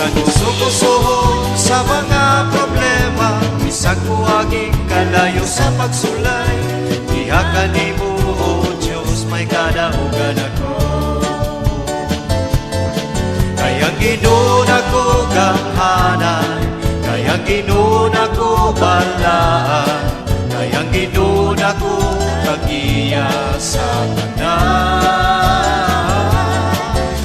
Bisan uso-usohon sa mga problema, bisag muaging kalayo sa pagsulay, diha kanimo o Diyos may kadaugan ako. Kayang ginuon ako gamhanan, kayang ginuon ako balaan, kayang ginuon ako kagiya sa tanan.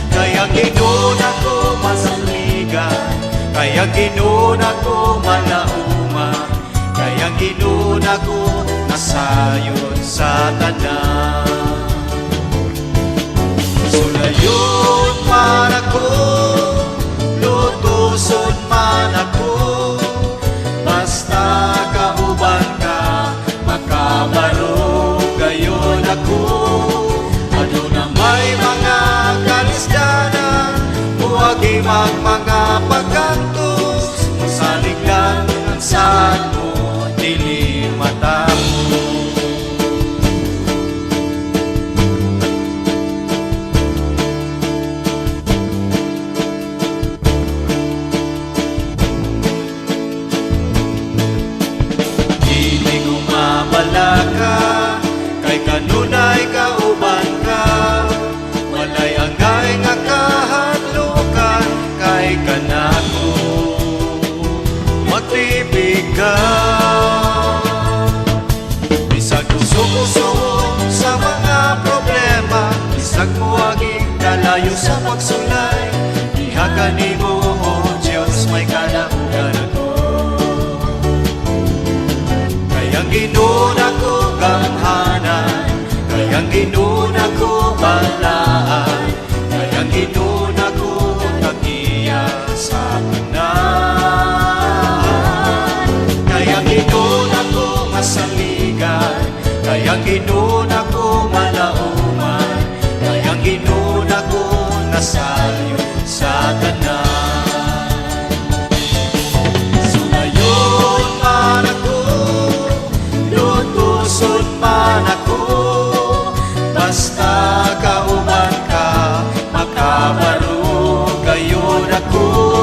Kayang ginuon ako masaligan, kayang ginuon ako malauman, kayang ginuon ako nasayon sa tanan. Sulayon man ako, lutuson man ako, basta kauban ka, makabaro gayon ako. Ano na may mga kalisdanan, huwag mga pagkantos, masalig lang ang saan mo, dili matamo. Kay kanunay kauban ka, walay angay nga kahadlukan, kay kanako magtibig ka. Bisag usok-usok sa mga problema, bisag muaging kalayo sa pagsulay, diha kanimo o Diyos may kadaugan ako. Kayang ginuon ako gamhanan, kayang ginuon ako balaan, kayang ginuon ako kagiya sa tanan. Kayang ginuon ako masaligan, kayang ginuon ako malauman, kayang ginuon ako nasayon sa tanan. Man ako, basta kauban ka, makabaro gayon ako.